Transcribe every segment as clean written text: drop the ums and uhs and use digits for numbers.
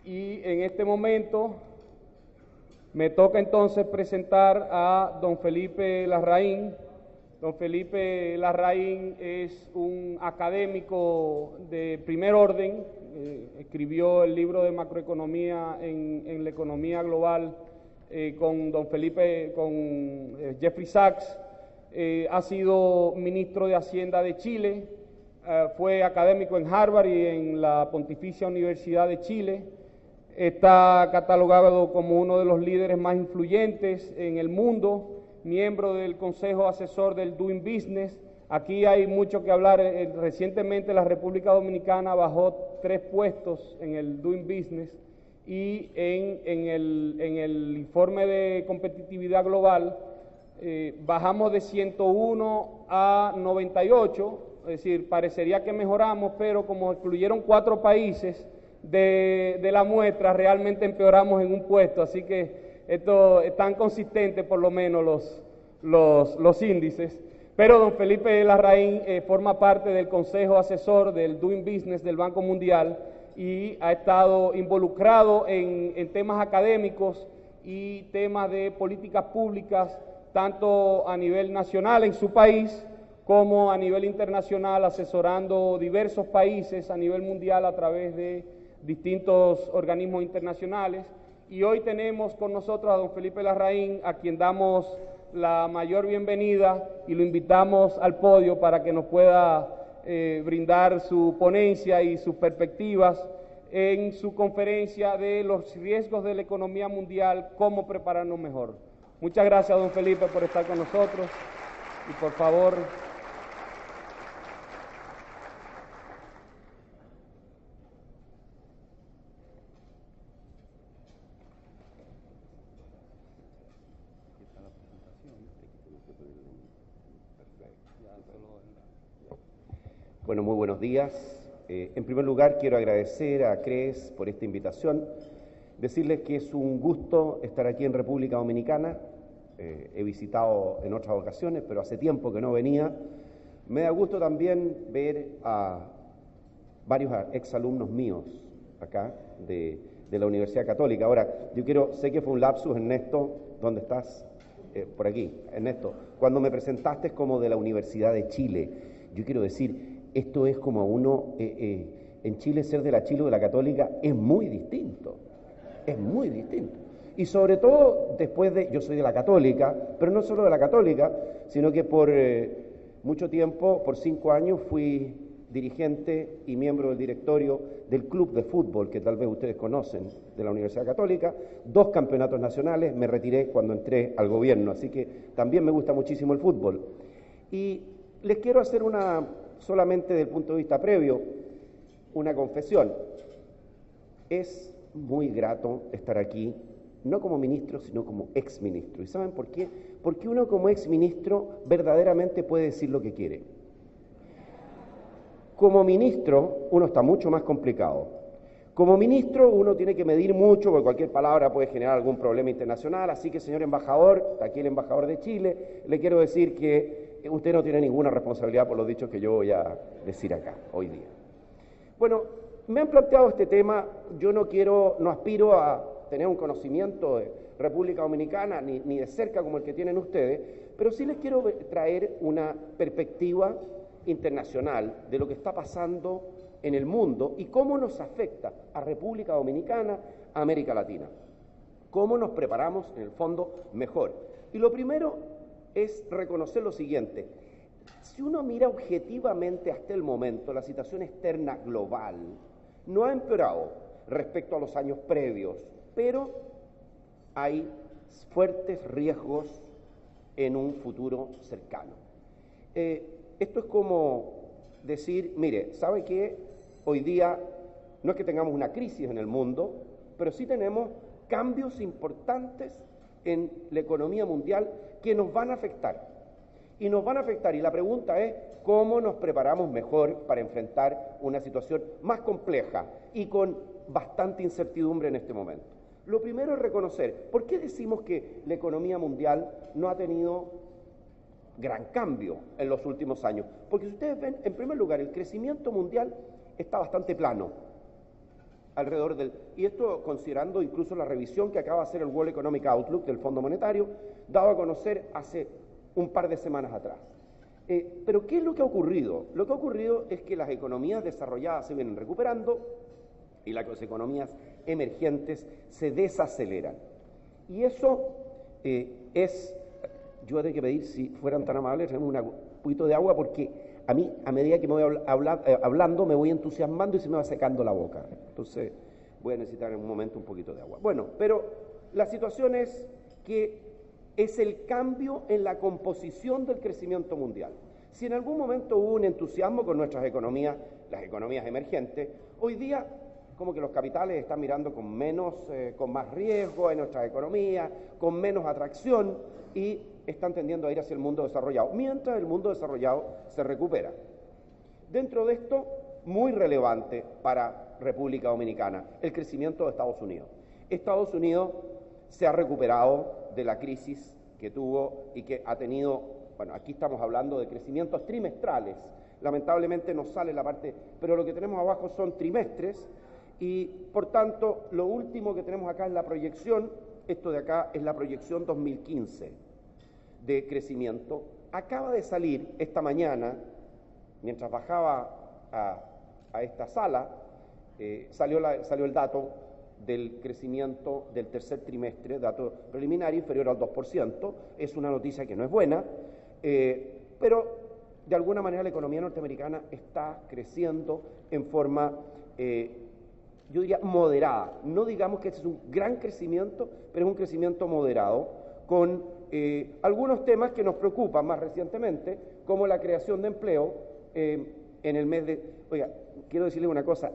Y en este momento me toca entonces presentar a don Felipe Larraín. Don Felipe Larraín es un académico de primer orden, escribió el libro de macroeconomía en la economía global con Jeffrey Sachs, ha sido ministro de Hacienda de Chile, fue académico en Harvard y en la Pontificia Universidad de Chile, está catalogado como uno de los líderes más influyentes en el mundo, miembro del Consejo Asesor del Doing Business. Aquí hay mucho que hablar. Recientemente la República Dominicana bajó 3 puestos en el Doing Business y en el informe de competitividad global bajamos de 101 a 98, es decir, parecería que mejoramos, pero como excluyeron 4 países de la muestra, realmente empeoramos en un puesto, así que esto es tan consistente por lo menos los índices. Pero don Felipe Larraín forma parte del Consejo Asesor del Doing Business del Banco Mundial y ha estado involucrado en temas académicos y temas de políticas públicas, tanto a nivel nacional en su país como a nivel internacional, asesorando diversos países a nivel mundial a través de distintos organismos internacionales. Y hoy tenemos con nosotros a don Felipe Larraín, a quien damos la mayor bienvenida y lo invitamos al podio para que nos pueda brindar su ponencia y sus perspectivas en su conferencia de los riesgos de la economía mundial, cómo prepararnos mejor. Muchas gracias, don Felipe, por estar con nosotros y por favor... Bueno, muy buenos días. En primer lugar, quiero agradecer a CREES por esta invitación, decirles que es un gusto estar aquí en República Dominicana. He visitado en otras ocasiones, pero hace tiempo que no venía. Me da gusto también ver a varios exalumnos míos acá de la Universidad Católica. Ahora, sé que fue un lapsus, Ernesto, ¿dónde estás? Por aquí, Ernesto. Cuando me presentaste como de la Universidad de Chile, yo quiero decir... Esto es como en Chile ser de la Chile o de la Católica es muy distinto, Y sobre todo después yo soy de la Católica, pero no solo de la Católica, sino que por mucho tiempo, por 5 años, fui dirigente y miembro del directorio del club de fútbol, que tal vez ustedes conocen, de la Universidad Católica, 2 campeonatos nacionales, me retiré cuando entré al gobierno, así que también me gusta muchísimo el fútbol. Y les quiero hacer solamente desde el punto de vista previo, una confesión. Es muy grato estar aquí, no como ministro, sino como exministro. ¿Y saben por qué? Porque uno como exministro verdaderamente puede decir lo que quiere. Como ministro, uno está mucho más complicado. Como ministro, uno tiene que medir mucho, porque cualquier palabra puede generar algún problema internacional. Así que, señor embajador, está aquí el embajador de Chile, le quiero decir que usted no tiene ninguna responsabilidad por los dichos que yo voy a decir acá, hoy día. Bueno, me han planteado este tema, yo no aspiro a tener un conocimiento de República Dominicana, ni de cerca como el que tienen ustedes, pero sí les quiero traer una perspectiva internacional de lo que está pasando en el mundo y cómo nos afecta a República Dominicana, a América Latina. Cómo nos preparamos, en el fondo, mejor. Y lo primero es reconocer lo siguiente: si uno mira objetivamente hasta el momento, la situación externa global no ha empeorado respecto a los años previos, pero hay fuertes riesgos en un futuro cercano. Esto es como decir, mire, ¿sabe qué? Hoy día no es que tengamos una crisis en el mundo, pero sí tenemos cambios importantes en la economía mundial que nos van a afectar. Y nos van a afectar, y la pregunta es, ¿cómo nos preparamos mejor para enfrentar una situación más compleja y con bastante incertidumbre en este momento? Lo primero es reconocer, ¿por qué decimos que la economía mundial no ha tenido gran cambio en los últimos años? Porque si ustedes ven, en primer lugar, el crecimiento mundial está bastante plano. alrededor del... Y esto considerando incluso la revisión que acaba de hacer el World Economic Outlook del Fondo Monetario, dado a conocer hace un par de semanas atrás. Pero ¿qué es lo que ha ocurrido? Lo que ha ocurrido es que las economías desarrolladas se vienen recuperando y las economías emergentes se desaceleran. Y eso yo tengo que pedir, si fueran tan amables, un poquito de agua, porque a mí, a medida que me voy hablando, me voy entusiasmando y se me va secando la boca. Entonces voy a necesitar en un momento un poquito de agua. Bueno, pero la situación es que es el cambio en la composición del crecimiento mundial. Si en algún momento hubo un entusiasmo con nuestras economías, las economías emergentes, hoy día como que los capitales están mirando con más riesgo en nuestras economías, con menos atracción y están tendiendo a ir hacia el mundo desarrollado, mientras el mundo desarrollado se recupera. Dentro de esto, muy relevante para República Dominicana, el crecimiento de Estados Unidos. Estados Unidos se ha recuperado de la crisis que tuvo y que ha tenido, bueno, aquí estamos hablando de crecimientos trimestrales, lamentablemente no sale la parte, pero lo que tenemos abajo son trimestres y por tanto lo último que tenemos acá es la proyección, esto de acá es la proyección 2015 de crecimiento. Acaba de salir esta mañana, mientras bajaba a esta sala, salió el dato del crecimiento del tercer trimestre, dato preliminar inferior al 2%, es una noticia que no es buena, pero de alguna manera la economía norteamericana está creciendo en forma, yo diría, moderada. No digamos que este es un gran crecimiento, pero es un crecimiento moderado, con algunos temas que nos preocupan más recientemente, como la creación de empleo en el mes de... Oiga, quiero decirles una cosa,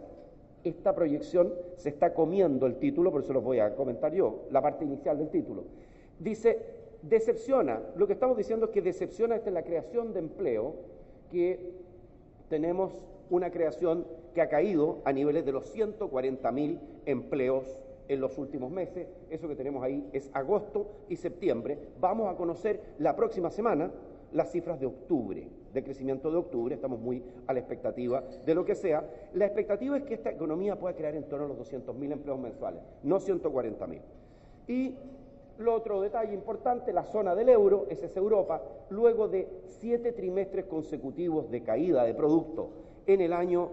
esta proyección se está comiendo el título, por eso los voy a comentar yo, la parte inicial del título. Dice, decepciona, lo que estamos diciendo es que decepciona esta es la creación de empleo, que tenemos una creación que ha caído a niveles de los 140.000 empleos en los últimos meses. Eso que tenemos ahí es agosto y septiembre. Vamos a conocer la próxima semana las cifras de octubre, de crecimiento de octubre, estamos muy a la expectativa de lo que sea. La expectativa es que esta economía pueda crear en torno a los 200.000 empleos mensuales, no 140.000. Y lo otro detalle importante, la zona del euro, esa es Europa, luego de 7 trimestres consecutivos de caída de producto en el año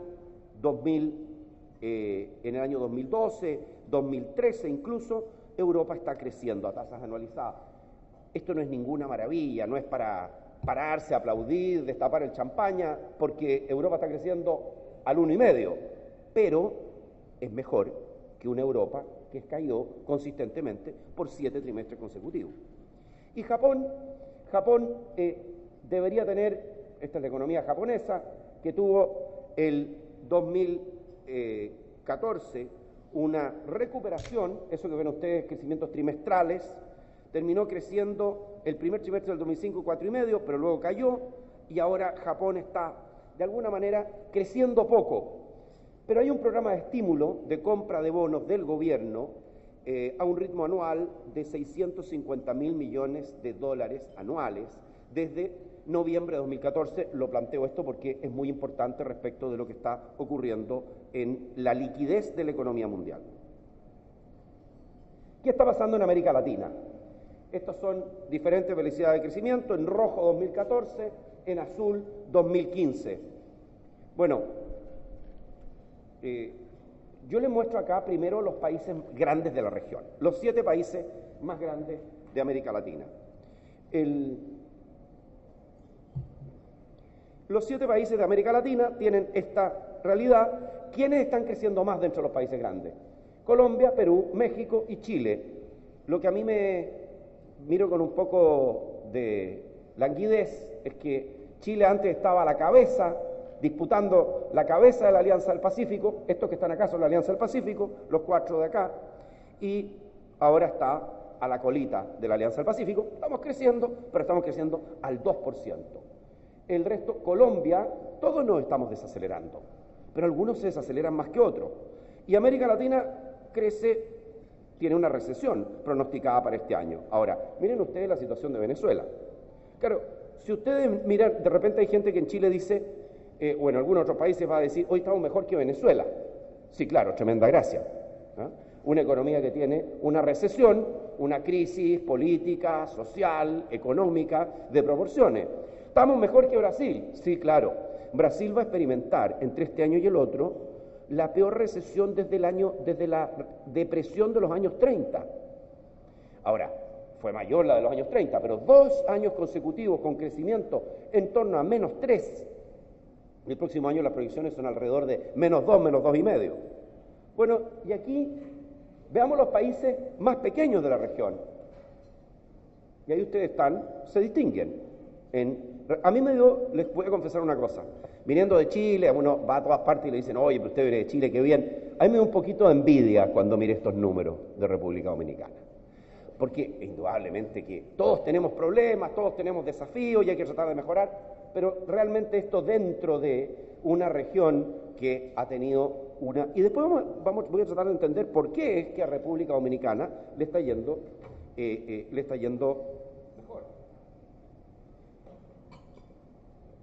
2012, 2013 incluso, Europa está creciendo a tasas anualizadas. Esto no es ninguna maravilla, no es para pararse, aplaudir, destapar el champaña, porque Europa está creciendo al 1,5, pero es mejor que una Europa que cayó consistentemente por 7 trimestres consecutivos. Y Japón debería tener, esta es la economía japonesa, que tuvo el 2014 una recuperación, eso que ven ustedes, crecimientos trimestrales, terminó creciendo el primer trimestre del 2005 4,5, pero luego cayó y ahora Japón está de alguna manera creciendo poco. Pero hay un programa de estímulo de compra de bonos del gobierno a un ritmo anual de 650.000 millones de dólares anuales desde noviembre de 2014. Lo planteo esto porque es muy importante respecto de lo que está ocurriendo en la liquidez de la economía mundial. ¿Qué está pasando en América Latina? Estas son diferentes velocidades de crecimiento, en rojo 2014, en azul 2015. Bueno, yo les muestro acá primero los países grandes de la región, los 7 países más grandes de América Latina. Los 7 países de América Latina tienen esta realidad. ¿Quiénes están creciendo más dentro de los países grandes? Colombia, Perú, México y Chile. Lo que a mí me miro con un poco de languidez es que Chile antes estaba a la cabeza, disputando la cabeza de la Alianza del Pacífico. Estos que están acá son la Alianza del Pacífico, los 4 de acá, y ahora está a la colita de la Alianza del Pacífico. Estamos creciendo, pero estamos creciendo al 2%. El resto, Colombia, todos nos estamos desacelerando, pero algunos se desaceleran más que otros. Y América Latina crece, tiene una recesión pronosticada para este año. Ahora, miren ustedes la situación de Venezuela. Claro, si ustedes miran, de repente hay gente que en Chile dice, o en algunos otros países va a decir, hoy estamos mejor que Venezuela. Sí, claro, tremenda gracia. ¿Ah? Una economía que tiene una recesión, una crisis política, social, económica, de proporciones. ¿Estamos mejor que Brasil? Sí, claro. Brasil va a experimentar entre este año y el otro la peor recesión desde la depresión de los años 30. Ahora, fue mayor la de los años 30, pero 2 años consecutivos con crecimiento en torno a -3. El próximo año las proyecciones son alrededor de -2, -2,5. Bueno, y aquí veamos los países más pequeños de la región. Y ahí ustedes se distinguen. A mí les voy a confesar una cosa. Viniendo de Chile, uno va a todas partes y le dicen, oye, pero usted viene de Chile, qué bien. A mí me da un poquito de envidia cuando mire estos números de República Dominicana. Porque indudablemente que todos tenemos problemas, todos tenemos desafíos y hay que tratar de mejorar, pero realmente esto dentro de una región que ha tenido una... Y después voy a tratar de entender por qué es que a República Dominicana le está yendo mejor.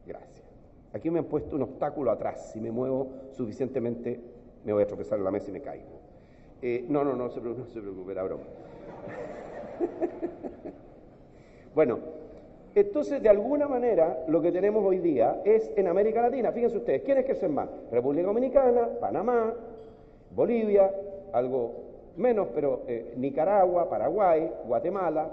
Gracias. Aquí me han puesto un obstáculo atrás. Si me muevo suficientemente, me voy a tropezar en la mesa y me caigo. No se preocupe, era broma. Bueno, entonces de alguna manera lo que tenemos hoy día es en América Latina, fíjense ustedes, ¿quiénes crecen más? República Dominicana, Panamá, Bolivia, algo menos, pero Nicaragua, Paraguay, Guatemala.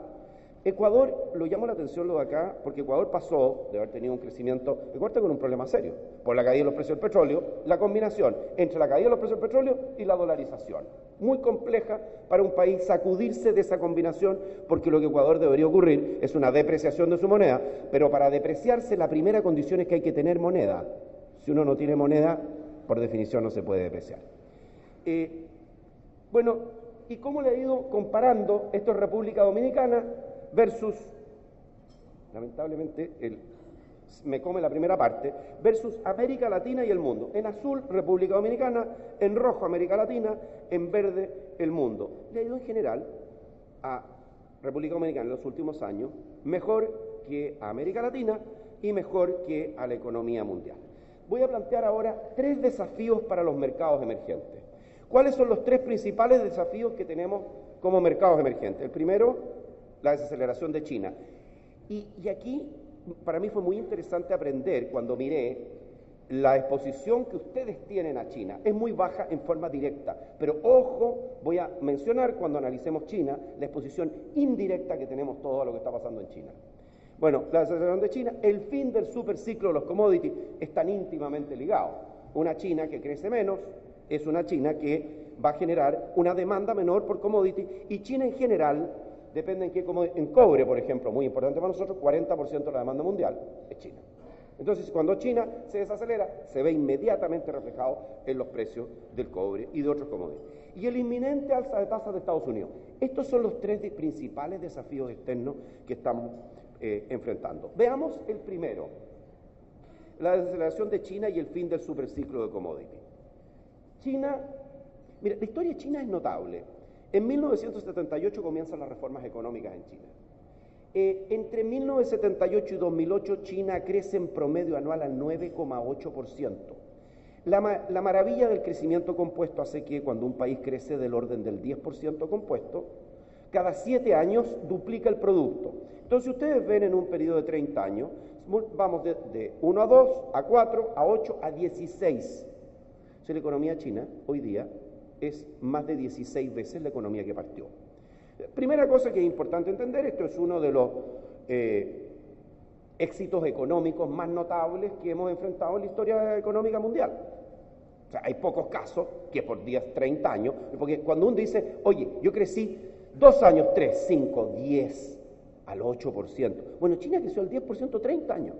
Ecuador, lo llamo la atención lo de acá, porque Ecuador pasó de haber tenido un crecimiento, Ecuador está con un problema serio, por la caída de los precios del petróleo, la combinación entre la caída de los precios del petróleo y la dolarización. Muy compleja para un país sacudirse de esa combinación, porque lo que Ecuador debería ocurrir es una depreciación de su moneda, pero para depreciarse la primera condición es que hay que tener moneda. Si uno no tiene moneda, por definición no se puede depreciar. Bueno, ¿y cómo le ha ido comparando esto en República Dominicana versus, lamentablemente, me come la primera parte, versus América Latina y el mundo? En azul, República Dominicana, en rojo, América Latina, en verde, el mundo. Le ha ido en general a República Dominicana en los últimos años mejor que a América Latina y mejor que a la economía mundial. Voy a plantear ahora 3 desafíos para los mercados emergentes. ¿Cuáles son los 3 principales desafíos que tenemos como mercados emergentes? El primero, la desaceleración de China. Y aquí, para mí fue muy interesante aprender cuando miré la exposición que ustedes tienen a China. Es muy baja en forma directa, pero ojo, voy a mencionar cuando analicemos China, la exposición indirecta que tenemos todos a lo que está pasando en China. Bueno, la desaceleración de China, el fin del superciclo de los commodities están íntimamente ligados. Una China que crece menos es una China que va a generar una demanda menor por commodities, y China en general depende en cobre, por ejemplo, muy importante para nosotros, 40% de la demanda mundial es China. Entonces, cuando China se desacelera, se ve inmediatamente reflejado en los precios del cobre y de otros commodities. Y el inminente alza de tasas de Estados Unidos. Estos son los 3 principales desafíos externos que estamos enfrentando. Veamos el primero, la desaceleración de China y el fin del superciclo de commodities. China, mira, la historia de China es notable. En 1978 comienzan las reformas económicas en China. Entre 1978 y 2008 China crece en promedio anual al 9,8%. La maravilla del crecimiento compuesto hace que cuando un país crece del orden del 10% compuesto, cada 7 años duplica el producto. Entonces ustedes ven en un periodo de 30 años, vamos de 1 a 2, a 4, a 8, a 16. O sea, la economía china hoy día es más de 16 veces la economía que partió. Primera cosa que es importante entender, esto es uno de los éxitos económicos más notables que hemos enfrentado en la historia económica mundial. O sea, hay pocos casos que por 10, 30 años, porque cuando uno dice, oye, yo crecí 2 años, 3, 5, 10, al 8%. Bueno, China creció al 10% 30 años,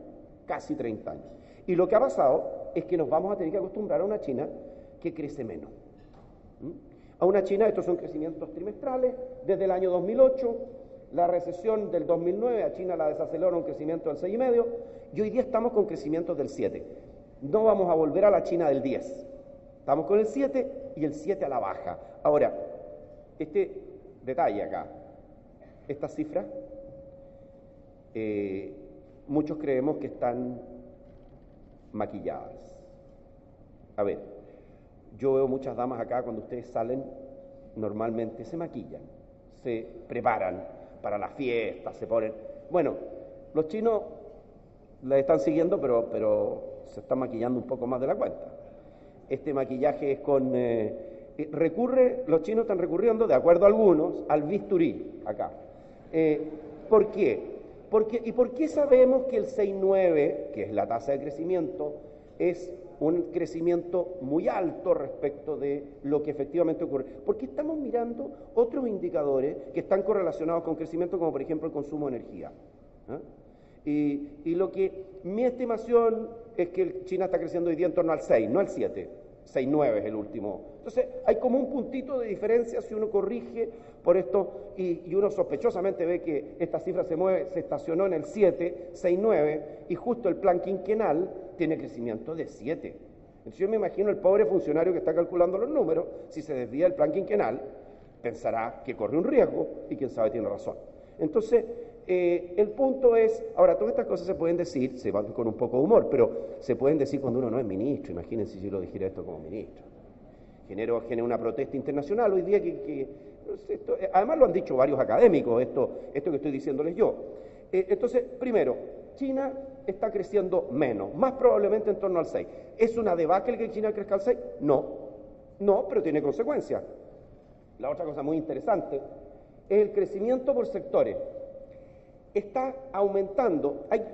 casi 30 años. Y lo que ha pasado es que nos vamos a tener que acostumbrar a una China que crece menos. A una China, estos son crecimientos trimestrales, desde el año 2008, la recesión del 2009, a China la desaceleró un crecimiento del 6,5%, y hoy día estamos con crecimientos del 7%. No vamos a volver a la China del 10%, estamos con el 7% y el 7% a la baja. Ahora, este detalle acá, estas cifras, muchos creemos que están maquilladas. A ver, Yo veo muchas damas acá cuando ustedes salen, normalmente se maquillan, se preparan para la fiesta, se ponen... Bueno, los chinos la están siguiendo, pero se están maquillando un poco más de la cuenta. Este maquillaje es con... los chinos están recurriendo, de acuerdo a algunos, al bisturí acá. ¿Por qué? ¿Y por qué sabemos que el 6,9, que es la tasa de crecimiento, es un crecimiento muy alto respecto de lo que efectivamente ocurre? Porque estamos mirando otros indicadores que están correlacionados con crecimiento, como por ejemplo el consumo de energía. Y lo que mi estimación es que China está creciendo hoy día en torno al 6, no al 7. 6,9 es el último. Entonces, hay como un puntito de diferencia si uno corrige por esto y uno sospechosamente ve que esta cifra se estacionó en el 7, 6,9 y justo el plan quinquenal tiene crecimiento de 7. Entonces yo me imagino el pobre funcionario que está calculando los números, si se desvía el plan quinquenal, pensará que corre un riesgo y quién sabe tiene razón. Entonces, el punto es, ahora todas estas cosas se pueden decir, se van con un poco de humor, pero se pueden decir cuando uno no es ministro. Imagínense si yo lo dijera esto como ministro. Genera una protesta internacional hoy día además lo han dicho varios académicos, esto que estoy diciéndoles yo. Entonces, primero, China está creciendo menos, más probablemente en torno al 6. ¿Es una debacle que China crezca al 6? No, pero tiene consecuencias. La otra cosa muy interesante es el crecimiento por sectores. Está aumentando, aquí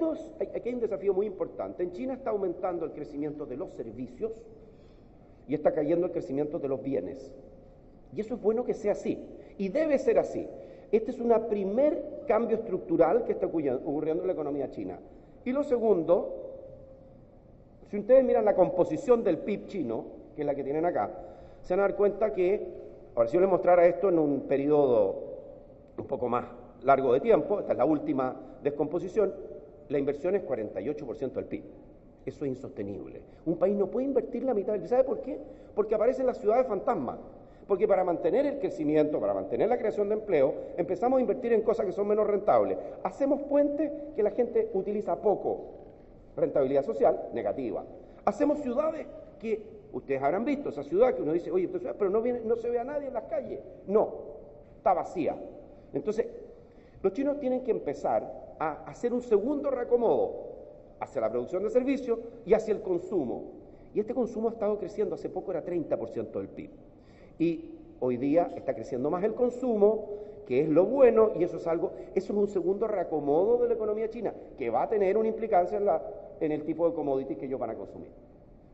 hay un desafío muy importante. En China está aumentando el crecimiento de los servicios y está cayendo el crecimiento de los bienes. Y eso es bueno que sea así, y debe ser así. Este es un primer cambio estructural que está ocurriendo en la economía china. Y lo segundo, si ustedes miran la composición del PIB chino, que es la que tienen acá, se van a dar cuenta que, ahora si yo les mostrara esto en un periodo un poco más largo de tiempo, esta es la última descomposición, la inversión es 48% del PIB. Eso es insostenible. Un país no puede invertir la mitad del PIB. ¿Sabe por qué? Porque aparecen las ciudades fantasmas. Porque para mantener el crecimiento, para mantener la creación de empleo, empezamos a invertir en cosas que son menos rentables. Hacemos puentes que la gente utiliza poco. Rentabilidad social, negativa. Hacemos ciudades que, ustedes habrán visto, esa ciudad que uno dice, oye, esta ciudad, pero no se ve a nadie en las calles. No, está vacía. Entonces, los chinos tienen que empezar a hacer un segundo reacomodo hacia la producción de servicios y hacia el consumo. Y este consumo ha estado creciendo, hace poco era 30% del PIB. Y hoy día está creciendo más el consumo, que es lo bueno, y eso es un segundo reacomodo de la economía china, que va a tener una implicancia en el tipo de commodities que ellos van a consumir.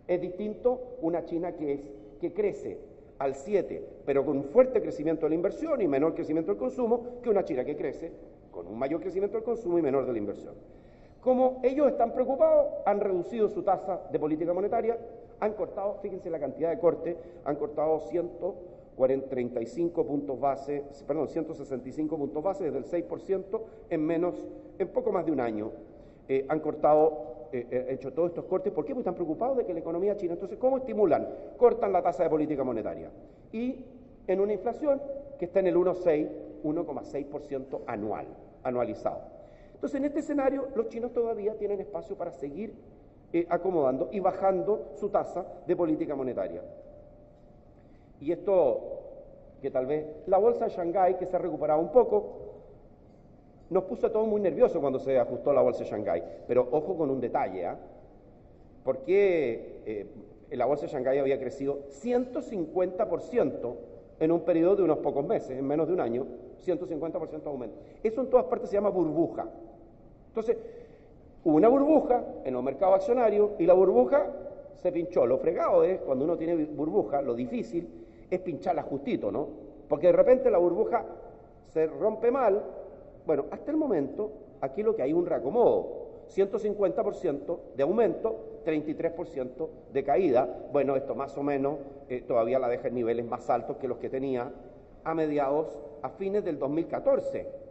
Es distinto una China que crece al 7, pero con un fuerte crecimiento de la inversión y menor crecimiento del consumo, que una China que crece con un mayor crecimiento del consumo y menor de la inversión. Como ellos están preocupados, han reducido su tasa de política monetaria, han cortado, fíjense la cantidad de cortes, han cortado 165 puntos base, 165 puntos base desde el 6% en poco más de un año. Han hecho todos estos cortes. ¿Por qué? Porque están preocupados de que la economía china. Entonces, ¿cómo estimulan? Cortan la tasa de política monetaria. Y en una inflación que está en el 1,6% anualizado. Entonces, en este escenario, los chinos todavía tienen espacio para seguir acomodando y bajando su tasa de política monetaria. Y esto, que tal vez la bolsa de Shanghái, que se ha recuperado un poco, nos puso a todos muy nerviosos cuando se ajustó la bolsa de Shanghái. Pero ojo con un detalle, porque la bolsa de Shanghái había crecido 150% en un periodo de unos pocos meses, en menos de un año, 150% de aumento. Eso en todas partes se llama burbuja. Entonces, hubo una burbuja en los mercados accionarios y la burbuja se pinchó. Lo fregado es, cuando uno tiene burbuja, lo difícil es pincharla justito, ¿no? Porque de repente la burbuja se rompe mal. Bueno, hasta el momento, aquí lo que hay es un reacomodo. 150% de aumento, 33% de caída. Bueno, esto más o menos todavía la deja en niveles más altos que los que tenía a fines del 2014.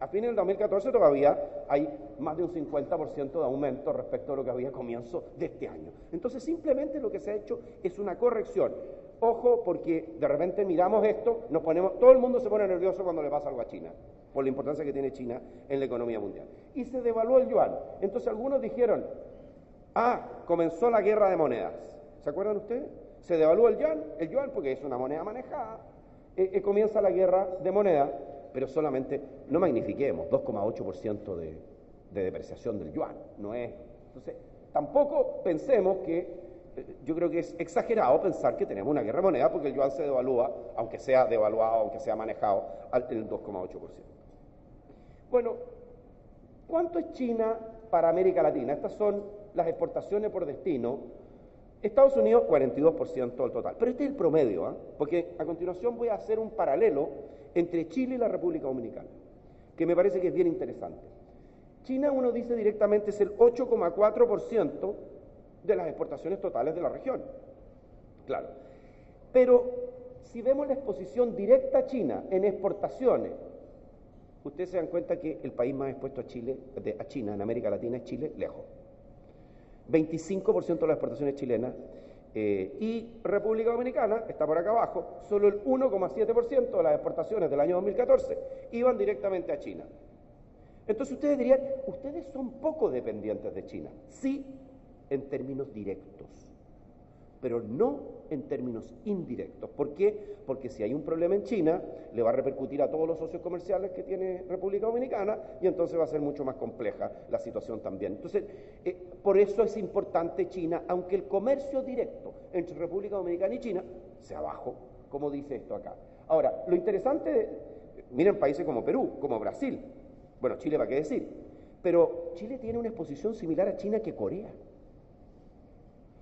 A fines del 2014 todavía hay más de un 50% de aumento respecto a lo que había a comienzo de este año. Entonces, simplemente lo que se ha hecho es una corrección. Ojo, porque de repente miramos esto, todo el mundo se pone nervioso cuando le pasa algo a China, por la importancia que tiene China en la economía mundial. Y se devaluó el yuan. Entonces algunos dijeron, comenzó la guerra de monedas. ¿Se acuerdan ustedes? Se devalúa el yuan porque es una moneda manejada, comienza la guerra de moneda, pero solamente, no magnifiquemos, 2,8% de depreciación del yuan, no es. Entonces, tampoco pensemos que, yo creo que es exagerado pensar que tenemos una guerra de moneda porque el yuan se devalúa, aunque sea devaluado, aunque sea manejado, en el 2,8%. Bueno, ¿cuánto es China para América Latina? Estas son las exportaciones por destino. Estados Unidos, 42% del total. Pero este es el promedio, ¿eh? Porque a continuación voy a hacer un paralelo entre Chile y la República Dominicana, que me parece que es bien interesante. China, uno dice directamente, es el 8,4% de las exportaciones totales de la región. Claro. Pero si vemos la exposición directa a China en exportaciones, ustedes se dan cuenta que el país más expuesto a China en América Latina es Chile, lejos. 25% de las exportaciones chilenas, y República Dominicana está por acá abajo, solo el 1,7% de las exportaciones del año 2014 iban directamente a China. Entonces ustedes dirían, ustedes son poco dependientes de China, sí, en términos directos, pero no en términos indirectos. ¿Por qué? Porque si hay un problema en China, le va a repercutir a todos los socios comerciales que tiene República Dominicana y entonces va a ser mucho más compleja la situación también. Entonces, por eso es importante China, aunque el comercio directo entre República Dominicana y China sea bajo, como dice esto acá. Ahora, lo interesante, miren países como Perú, como Brasil, bueno, Chile para qué decir, pero Chile tiene una exposición similar a China que Corea.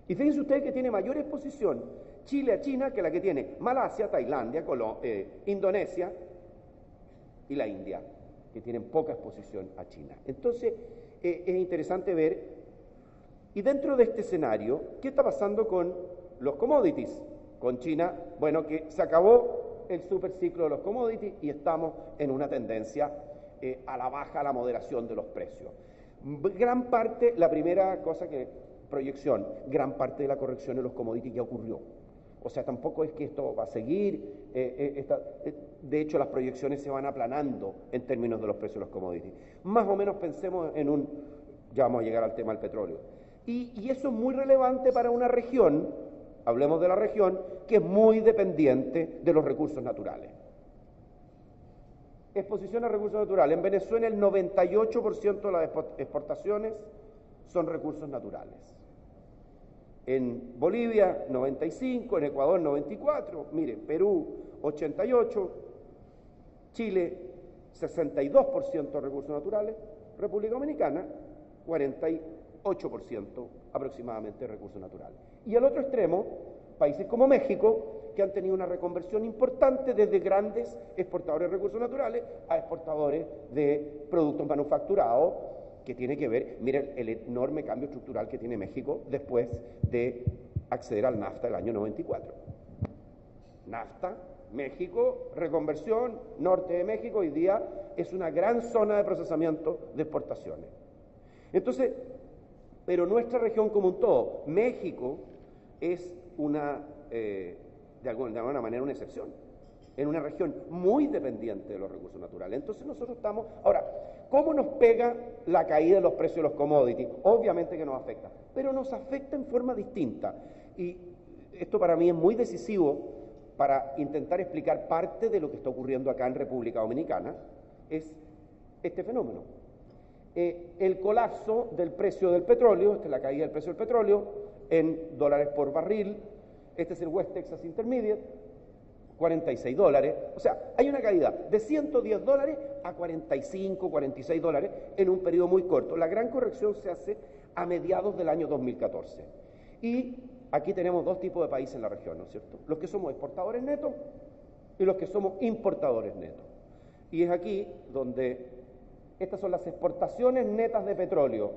Y fíjense ustedes que tiene mayor exposición Chile a China que la que tiene Malasia, Tailandia, Indonesia y la India, que tienen poca exposición a China. Entonces, es interesante ver, y dentro de este escenario, ¿qué está pasando con los commodities? Con China, bueno, que se acabó el superciclo de los commodities y estamos en una tendencia a la baja, a la moderación de los precios. Gran parte, la primera cosa proyección, gran parte de la corrección en los commodities ya ocurrió. O sea, tampoco es que esto va a seguir, de hecho las proyecciones se van aplanando en términos de los precios de los commodities. Más o menos pensemos en ya vamos a llegar al tema del petróleo. Y eso es muy relevante para una región, hablemos de la región, que es muy dependiente de los recursos naturales. Exposición a recursos naturales. En Venezuela el 98% de las exportaciones son recursos naturales. En Bolivia 95%, en Ecuador 94%, miren, Perú 88%, Chile 62% recursos naturales, República Dominicana 48% aproximadamente recursos naturales. Y al otro extremo, países como México, que han tenido una reconversión importante desde grandes exportadores de recursos naturales a exportadores de productos manufacturados, que tiene que ver, miren el enorme cambio estructural que tiene México después de acceder al NAFTA el año 94. NAFTA, México, reconversión, norte de México, hoy día es una gran zona de procesamiento de exportaciones. Entonces, pero nuestra región como un todo, México es de alguna manera una excepción, en una región muy dependiente de los recursos naturales. Entonces nosotros estamos... Ahora, ¿cómo nos pega la caída de los precios de los commodities? Obviamente que nos afecta, pero nos afecta en forma distinta. Y esto para mí es muy decisivo para intentar explicar parte de lo que está ocurriendo acá en República Dominicana, es este fenómeno. El colapso del precio del petróleo, esta es la caída del precio del petróleo, en dólares por barril, este es el West Texas Intermediate, $46. O sea, hay una caída de $110 a 45, 46 dólares en un periodo muy corto. La gran corrección se hace a mediados del año 2014. Y aquí tenemos dos tipos de países en la región, ¿no es cierto? Los que somos exportadores netos y los que somos importadores netos. Y es aquí donde estas son las exportaciones netas de petróleo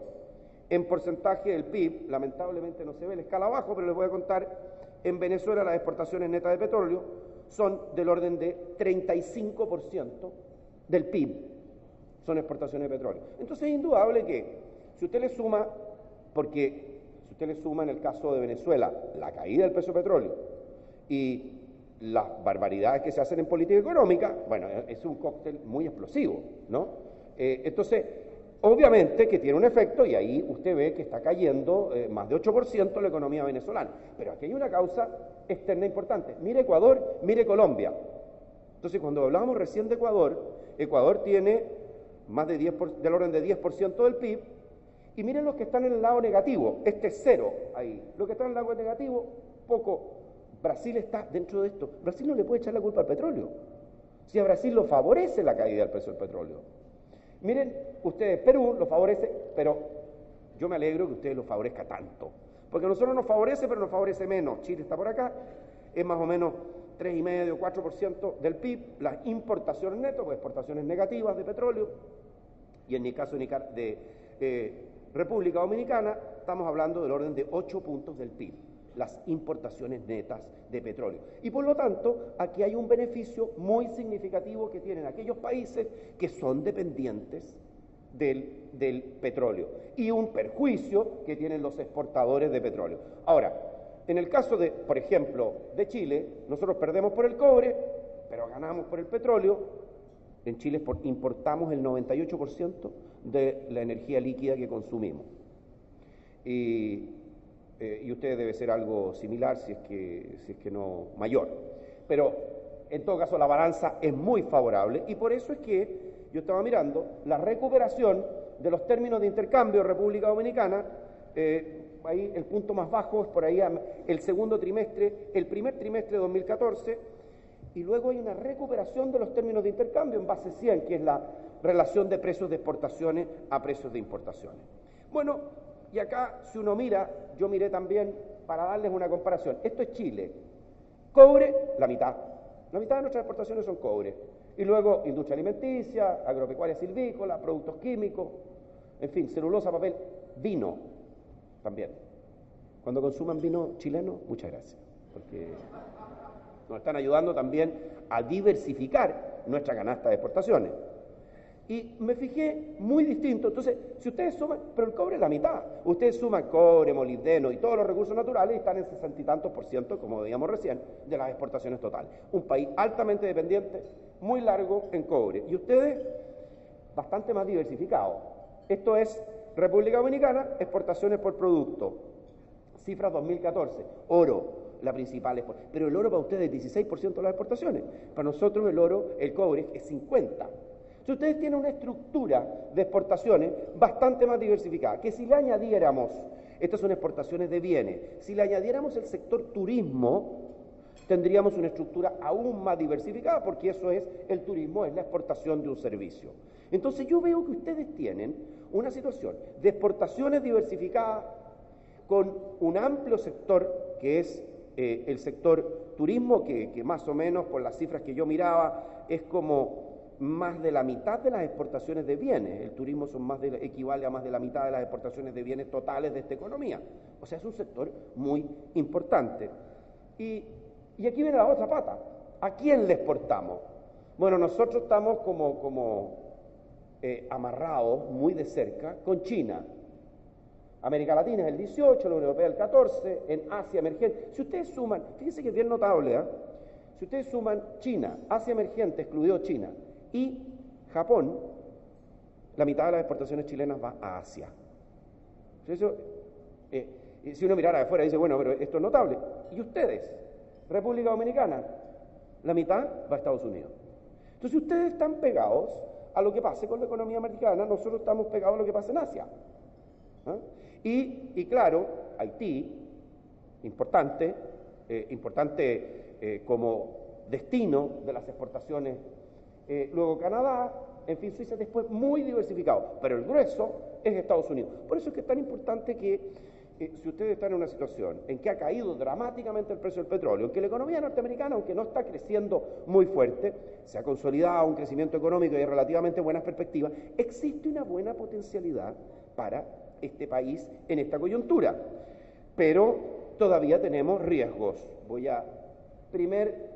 en porcentaje del PIB. Lamentablemente no se ve la escala abajo, pero les voy a contar. En Venezuela las exportaciones netas de petróleo son del orden de 35% del PIB, son exportaciones de petróleo. Entonces es indudable que si usted le suma, porque si usted le suma en el caso de Venezuela la caída del precio del petróleo y las barbaridades que se hacen en política económica, bueno, es un cóctel muy explosivo, ¿no? Entonces, Obviamente que tiene un efecto, y ahí usted ve que está cayendo más de 8% la economía venezolana. Pero aquí hay una causa externa importante. Mire Ecuador, mire Colombia. Entonces, cuando hablábamos recién de Ecuador, Ecuador tiene más de del orden de 10% del PIB, y miren los que están en el lado negativo, este es cero ahí. Los que están en el lado negativo, poco. Brasil está dentro de esto. Brasil no le puede echar la culpa al petróleo. Si a Brasil lo favorece la caída del precio del petróleo. Miren, ustedes, Perú lo favorece, pero yo me alegro que ustedes lo favorezca tanto. Porque a nosotros nos favorece, pero nos favorece menos. Chile está por acá, es más o menos 3,5, 4% del PIB, las importaciones netas, pues exportaciones negativas de petróleo, y en el caso de República Dominicana, estamos hablando del orden de 8 puntos del PIB, las importaciones netas de petróleo. Y por lo tanto, aquí hay un beneficio muy significativo que tienen aquellos países que son dependientes del petróleo, y un perjuicio que tienen los exportadores de petróleo. Ahora, en el caso de, por ejemplo, de Chile, nosotros perdemos por el cobre, pero ganamos por el petróleo. En Chile importamos el 98% de la energía líquida que consumimos. Y usted debe ser algo similar, si es que no mayor. Pero, en todo caso, la balanza es muy favorable, y por eso es que yo estaba mirando la recuperación de los términos de intercambio de República Dominicana. Ahí el punto más bajo es por ahí el segundo trimestre, el primer trimestre de 2014, y luego hay una recuperación de los términos de intercambio en base 100, que es la relación de precios de exportaciones a precios de importaciones. Bueno, y acá si uno mira, yo miré también para darles una comparación. Esto es Chile. Cobre, la mitad. La mitad de nuestras exportaciones son cobre. Y luego industria alimenticia, agropecuaria silvícola, productos químicos, en fin, celulosa, papel, vino también. Cuando consuman vino chileno, muchas gracias, porque nos están ayudando también a diversificar nuestra canasta de exportaciones. Y me fijé muy distinto. Entonces, si ustedes suman, pero el cobre es la mitad, ustedes suman cobre, molibdeno y todos los recursos naturales, y están en 60 y tantos %, como veíamos recién, de las exportaciones totales. Un país altamente dependiente, muy largo en cobre, y ustedes bastante más diversificados. Esto es República Dominicana, exportaciones por producto, cifras 2014, oro, la principal exportación, pero el oro para ustedes es 16% de las exportaciones, para nosotros el oro, el cobre es 50%. Si ustedes tienen una estructura de exportaciones bastante más diversificada, que si le añadiéramos, estas son exportaciones de bienes, si le añadiéramos el sector turismo, tendríamos una estructura aún más diversificada, porque eso es, el turismo es la exportación de un servicio. Entonces yo veo que ustedes tienen una situación de exportaciones diversificadas con un amplio sector que es el sector turismo, que más o menos, por las cifras que yo miraba, es como más de la mitad de las exportaciones de bienes. El turismo equivale a más de la mitad de las exportaciones de bienes totales de esta economía. O sea, es un sector muy importante. Y aquí viene la otra pata. ¿A quién le exportamos? Bueno, nosotros estamos como amarrados muy de cerca con China. América Latina es el 18, la Unión Europea el 14, en Asia emergente. Si ustedes suman, fíjense que es bien notable, si ustedes suman China, Asia emergente, excluido China, y Japón, la mitad de las exportaciones chilenas va a Asia. Eso, si uno mirara de afuera dice, bueno, pero esto es notable. ¿Y ustedes? República Dominicana, la mitad va a Estados Unidos. Entonces ustedes están pegados a lo que pase con la economía americana, nosotros estamos pegados a lo que pasa en Asia. Y claro, Haití, importante como destino de las exportaciones, luego Canadá, en fin, Suiza después muy diversificado, pero el grueso es Estados Unidos. Por eso es que es tan importante que si ustedes están en una situación en que ha caído dramáticamente el precio del petróleo, en que la economía norteamericana, aunque no está creciendo muy fuerte, se ha consolidado un crecimiento económico y hay relativamente buenas perspectivas, existe una buena potencialidad para este país en esta coyuntura, pero todavía tenemos riesgos. Primer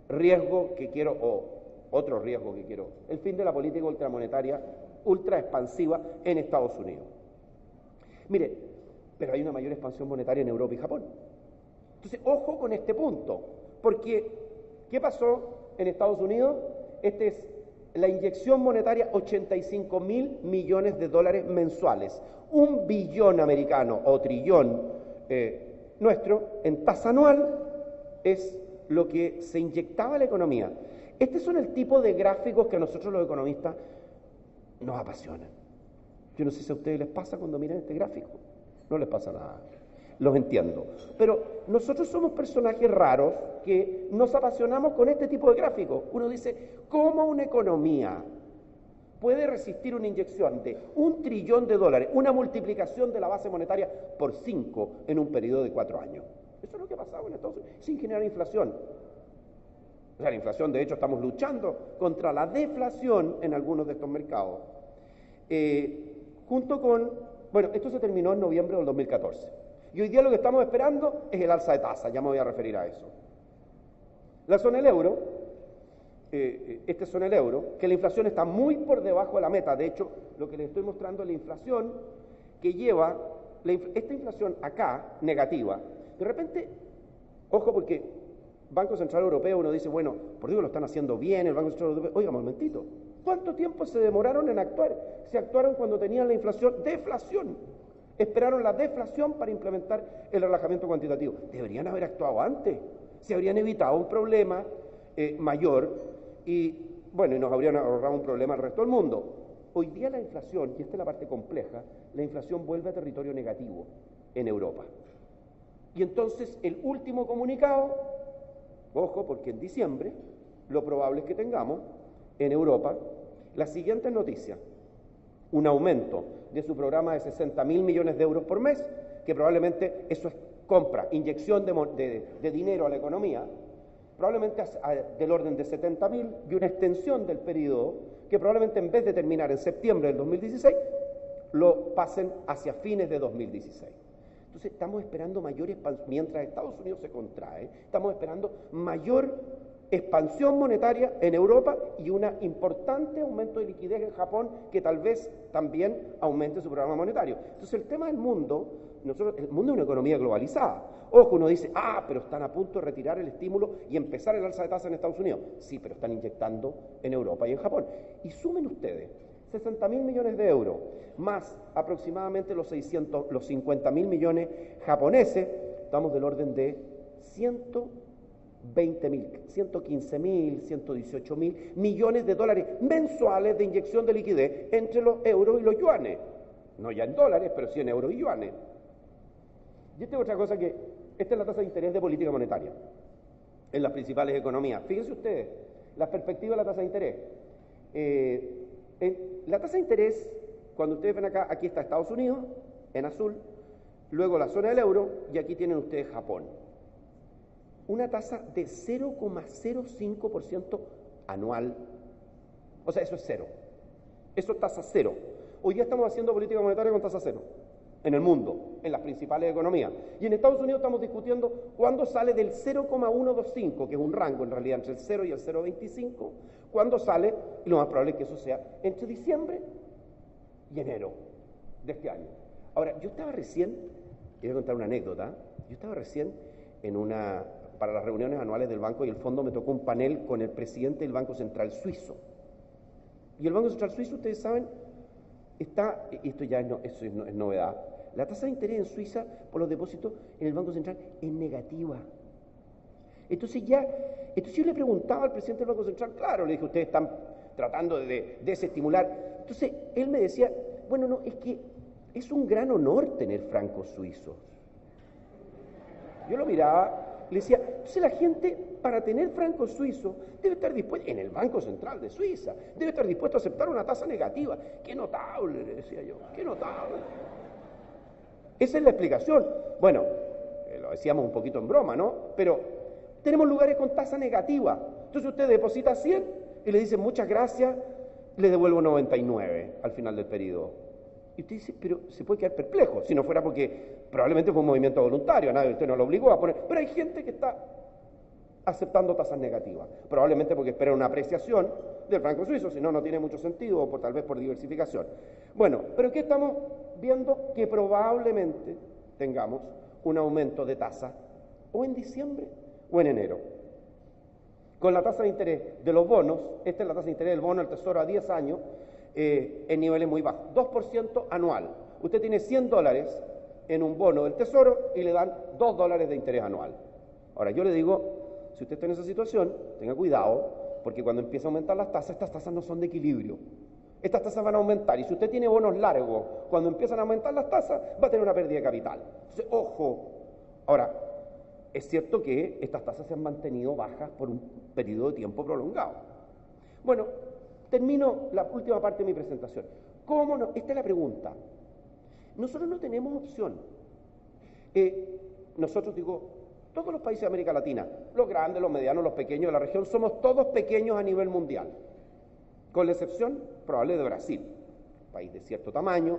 riesgo que quiero, otro riesgo que quiero, el fin de la política ultramonetaria ultra expansiva en Estados Unidos. Mire, pero hay una mayor expansión monetaria en Europa y Japón. Entonces, ojo con este punto, porque ¿qué pasó en Estados Unidos? Este es la inyección monetaria, 85.000 millones de dólares mensuales. 1 billón americano o trillón nuestro en tasa anual es lo que se inyectaba a la economía. Estos son el tipo de gráficos que a nosotros los economistas nos apasionan. Yo no sé si a ustedes les pasa cuando miran este gráfico. No les pasa nada. Los entiendo. Pero nosotros somos personajes raros que nos apasionamos con este tipo de gráficos. Uno dice, ¿cómo una economía puede resistir una inyección de 1 trillón de dólares, una multiplicación de la base monetaria por 5 en un periodo de 4 años? Eso es lo que ha pasado en Estados Unidos, sin generar inflación. O sea, la inflación, de hecho, estamos luchando contra la deflación en algunos de estos mercados. Junto con, bueno, esto se terminó en noviembre del 2014. Y hoy día lo que estamos esperando es el alza de tasa, ya me voy a referir a eso. La zona del euro, esta zona del euro, que la inflación está muy por debajo de la meta. De hecho, lo que les estoy mostrando es la inflación que lleva, esta inflación acá, negativa. De repente, ojo porque Banco Central Europeo, uno dice, bueno, por Dios lo están haciendo bien, el Banco Central Europeo, oiga, un momentito, ¿cuánto tiempo se demoraron en actuar? Se actuaron cuando tenían la inflación, deflación. Esperaron la deflación para implementar el relajamiento cuantitativo. Deberían haber actuado antes. Se habrían evitado un problema mayor y, bueno, y nos habrían ahorrado un problema al resto del mundo. Hoy día la inflación, y esta es la parte compleja, la inflación vuelve a territorio negativo en Europa. Y entonces el último comunicado, ojo, porque en diciembre lo probable es que tengamos en Europa la siguiente noticia: un aumento de su programa de 60.000 millones de euros por mes, que probablemente eso es compra, inyección de dinero a la economía, probablemente del orden de 70.000 y una extensión del periodo que probablemente en vez de terminar en septiembre del 2016, lo pasen hacia fines de 2016. Entonces estamos esperando mayor expansión, mientras Estados Unidos se contrae, estamos esperando mayor expansión monetaria en Europa y un importante aumento de liquidez en Japón que tal vez también aumente su programa monetario. Entonces el tema del mundo, el mundo es una economía globalizada. Ojo, uno dice, pero están a punto de retirar el estímulo y empezar el alza de tasa en Estados Unidos. Sí, pero están inyectando en Europa y en Japón. Y sumen ustedes 60.000 millones de euros, más aproximadamente los 50.000 millones japoneses, estamos del orden de 120.000, 115.000, 118.000 millones de dólares mensuales de inyección de liquidez entre los euros y los yuanes. No ya en dólares, pero sí en euros y yuanes. Y esta es otra cosa que, esta es la tasa de interés de política monetaria en las principales economías. Fíjense ustedes, la perspectiva de la tasa de interés. La tasa de interés, cuando ustedes ven acá, aquí está Estados Unidos, en azul, luego la zona del euro, y aquí tienen ustedes Japón. Una tasa de 0,05% anual. O sea, eso es cero. Eso es tasa cero. Hoy día estamos haciendo política monetaria con tasa cero en el mundo, en las principales economías. Y en Estados Unidos estamos discutiendo cuándo sale del 0,125, que es un rango en realidad entre el 0 y el 0,25, cuándo sale, y lo más probable es que eso sea entre diciembre y enero de este año. Ahora, yo estaba recién, voy a contar una anécdota, para las reuniones anuales del banco y el fondo me tocó un panel con el presidente del Banco Central Suizo. Y el Banco Central Suizo, ustedes saben, esto ya es novedad, la tasa de interés en Suiza por los depósitos en el Banco Central es negativa. Entonces yo le preguntaba al presidente del Banco Central, claro, le dije, ustedes están tratando de desestimular. Entonces él me decía, bueno, no, es que es un gran honor tener francos suizos. Yo lo miraba, le decía, entonces la gente para tener francos suizos debe estar dispuesta, en el Banco Central de Suiza, debe estar dispuesto a aceptar una tasa negativa. ¡Qué notable!, le decía yo, ¡qué notable! Esa es la explicación. Bueno, lo decíamos un poquito en broma, ¿no? Pero tenemos lugares con tasa negativa. Entonces usted deposita 100 y le dice muchas gracias, le devuelvo 99 al final del periodo. Y usted dice, pero se puede quedar perplejo, si no fuera porque probablemente fue un movimiento voluntario, nadie, usted no lo obligó a poner. Pero hay gente que está aceptando tasas negativas, probablemente porque espera una apreciación del franco suizo, si no, no tiene mucho sentido, o tal vez por diversificación. Bueno, pero ¿qué estamos viendo? Que probablemente tengamos un aumento de tasa o en diciembre o en enero. Con la tasa de interés de los bonos, esta es la tasa de interés del bono del Tesoro a 10 años, en niveles muy bajos, 2% anual. Usted tiene $100 en un bono del Tesoro y le dan $2 de interés anual. Ahora, yo le digo, si usted está en esa situación, tenga cuidado, porque cuando empieza a aumentar las tasas, estas tasas no son de equilibrio. Estas tasas van a aumentar, y si usted tiene bonos largos, cuando empiezan a aumentar las tasas, va a tener una pérdida de capital. Entonces, ojo. Ahora, es cierto que estas tasas se han mantenido bajas por un periodo de tiempo prolongado. Bueno, termino la última parte de mi presentación. ¿Cómo no? Esta es la pregunta. Nosotros no tenemos opción. Nosotros, todos los países de América Latina, los grandes, los medianos, los pequeños de la región, somos todos pequeños a nivel mundial, con la excepción probable de Brasil, país de cierto tamaño,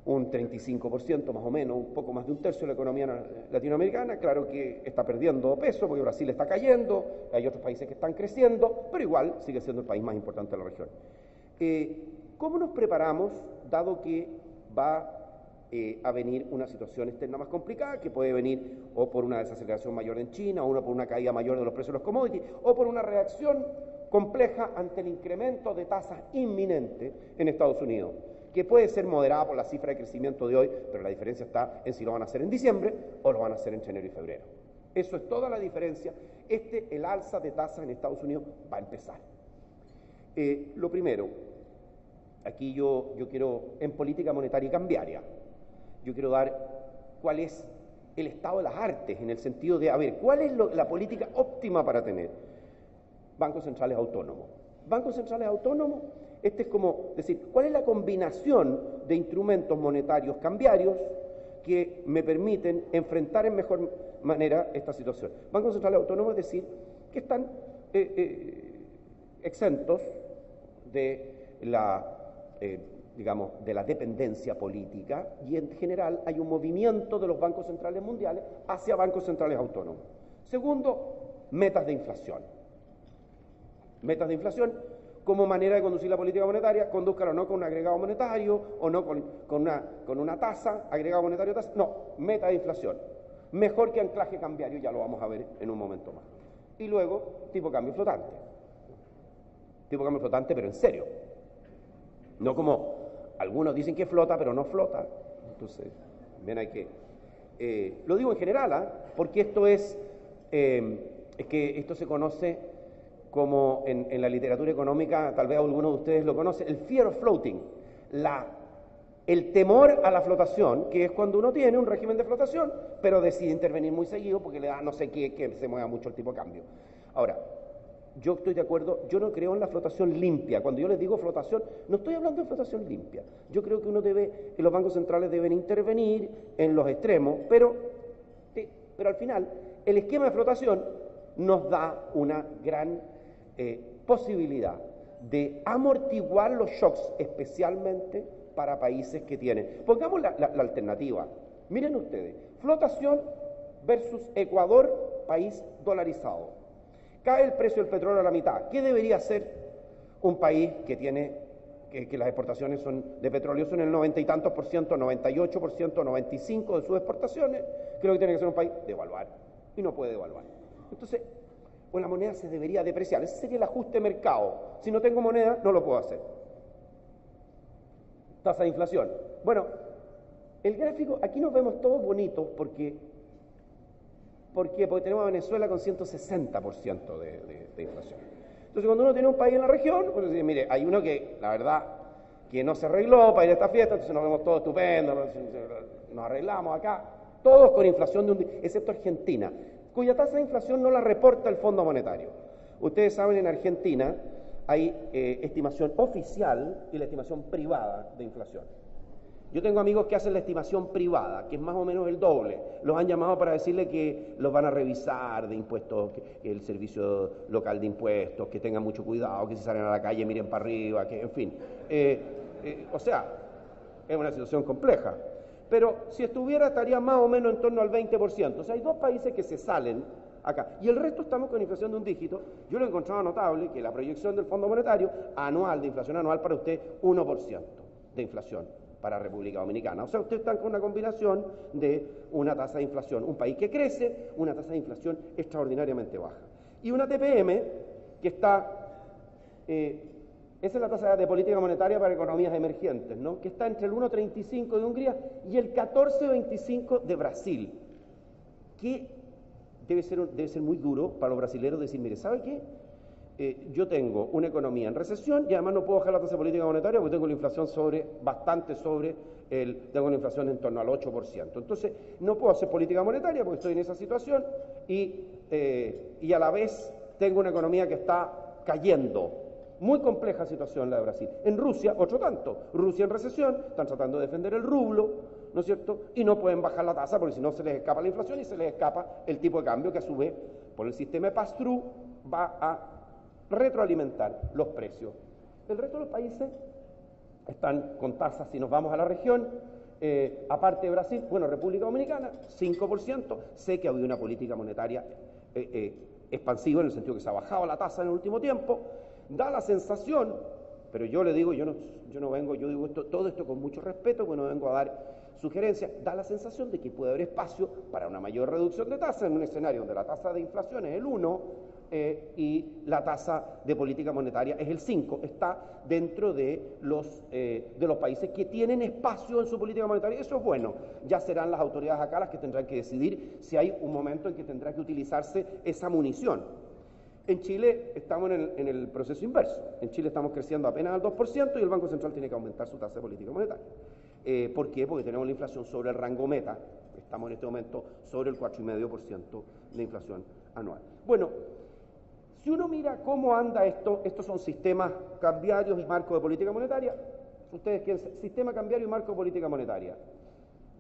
un 35% más o menos, un poco más de un tercio de la economía latinoamericana. Claro que está perdiendo peso porque Brasil está cayendo, hay otros países que están creciendo, pero igual sigue siendo el país más importante de la región. ¿Cómo nos preparamos, dado que va a venir una situación externa más complicada, que puede venir o por una desaceleración mayor en China, o por una caída mayor de los precios de los commodities, o por una reacción compleja ante el incremento de tasas inminente en Estados Unidos, que puede ser moderada por la cifra de crecimiento de hoy, pero la diferencia está en si lo van a hacer en diciembre o lo van a hacer entre enero y febrero. Eso es toda la diferencia. El alza de tasas en Estados Unidos va a empezar. Lo primero, aquí yo quiero, en política monetaria y cambiaria, yo quiero dar cuál es el estado de las artes, en el sentido de, a ver, ¿cuál es la política óptima para tener? Bancos centrales autónomos. Bancos centrales autónomos, este es como decir, ¿cuál es la combinación de instrumentos monetarios cambiarios que me permiten enfrentar en mejor manera esta situación? Bancos centrales autónomos, es decir, que están exentos de de la dependencia política, y en general hay un movimiento de los bancos centrales mundiales hacia bancos centrales autónomos. Segundo, metas de inflación. Metas de inflación como manera de conducir la política monetaria, conduzcan o no con un agregado monetario, o no con una tasa, agregado monetario, tasa, no, meta de inflación. Mejor que anclaje cambiario, ya lo vamos a ver en un momento más. Y luego, tipo cambio flotante. Tipo cambio flotante, pero en serio. No como algunos dicen que flota, pero no flota. Entonces, bien, hay que... lo digo en general, porque esto es que esto se conoce como en la literatura económica, tal vez algunos de ustedes lo conocen, el fear of floating, el temor a la flotación, que es cuando uno tiene un régimen de flotación, pero decide intervenir muy seguido porque le da no sé qué, que se mueva mucho el tipo de cambio. Ahora, yo estoy de acuerdo, yo no creo en la flotación limpia. Cuando yo les digo flotación, no estoy hablando de flotación limpia. Yo creo que los bancos centrales deben intervenir en los extremos, pero al final el esquema de flotación nos da una gran posibilidad de amortiguar los shocks, especialmente para países que tienen. Pongamos la alternativa. Miren ustedes, flotación versus Ecuador, país dolarizado. Cae el precio del petróleo a la mitad. ¿Qué debería hacer un país que tiene, que las exportaciones de petróleo son el 90 y tantos por ciento, 98%, 95% de sus exportaciones? Creo que tiene que ser un país devaluar, y no puede devaluar. Entonces, pues la moneda se debería depreciar. Ese sería el ajuste de mercado. Si no tengo moneda, no lo puedo hacer. Tasa de inflación. Bueno, el gráfico, aquí nos vemos todos bonitos porque tenemos a Venezuela con 160% de inflación. Entonces, cuando uno tiene un país en la región, pues dice, mire, hay uno que, la verdad, que no se arregló para ir a esta fiesta, entonces nos vemos todos estupendos, nos arreglamos acá, todos con inflación excepto Argentina, cuya tasa de inflación no la reporta el Fondo Monetario. Ustedes saben, en Argentina hay estimación oficial y la estimación privada de inflación. Yo tengo amigos que hacen la estimación privada, que es más o menos el doble. Los han llamado para decirle que los van a revisar de impuestos, que el servicio local de impuestos, que tengan mucho cuidado, que si salen a la calle miren para arriba, que en fin. O sea, es una situación compleja. Pero si estuviera, estaría más o menos en torno al 20%. O sea, hay dos países que se salen acá. Y el resto estamos con inflación de un dígito. Yo lo he encontrado notable que la proyección del Fondo Monetario anual, de inflación anual para usted, 1% de inflación para República Dominicana. O sea, usted está con una combinación de una tasa de inflación, un país que crece, una tasa de inflación extraordinariamente baja. Y una TPM que está, esa es la tasa de política monetaria para economías emergentes, ¿no? Que está entre el 1,35 de Hungría y el 14,25 de Brasil, que debe ser muy duro para los brasileños decir, mire, ¿sabe qué? Yo tengo una economía en recesión y además no puedo bajar la tasa de política monetaria porque tengo la inflación tengo una inflación en torno al 8%. Entonces, no puedo hacer política monetaria porque estoy en esa situación y a la vez tengo una economía que está cayendo. Muy compleja situación la de Brasil. En Rusia, otro tanto. Rusia en recesión, están tratando de defender el rublo, ¿no es cierto? Y no pueden bajar la tasa porque si no se les escapa la inflación y se les escapa el tipo de cambio que a su vez, por el sistema de pass-through, va a retroalimentar los precios. El resto de los países están con tasas, si nos vamos a la región, aparte de Brasil, bueno, República Dominicana, 5%. Sé que ha habido una política monetaria expansiva en el sentido que se ha bajado la tasa en el último tiempo. Da la sensación, pero yo le digo, yo digo todo esto con mucho respeto, porque no vengo a dar sugerencias, da la sensación de que puede haber espacio para una mayor reducción de tasa en un escenario donde la tasa de inflación es el 1 y la tasa de política monetaria es el 5. Está dentro de los países que tienen espacio en su política monetaria. Eso es bueno. Ya serán las autoridades acá las que tendrán que decidir si hay un momento en que tendrá que utilizarse esa munición. En Chile estamos en el proceso inverso. En Chile estamos creciendo apenas al 2% y el Banco Central tiene que aumentar su tasa de política monetaria. ¿Por qué? Porque tenemos la inflación sobre el rango meta. Estamos en este momento sobre el 4,5% de inflación anual. Bueno, si uno mira cómo anda esto, estos son sistemas cambiarios y marco de política monetaria. Ustedes quieren sistema cambiario y marco de política monetaria.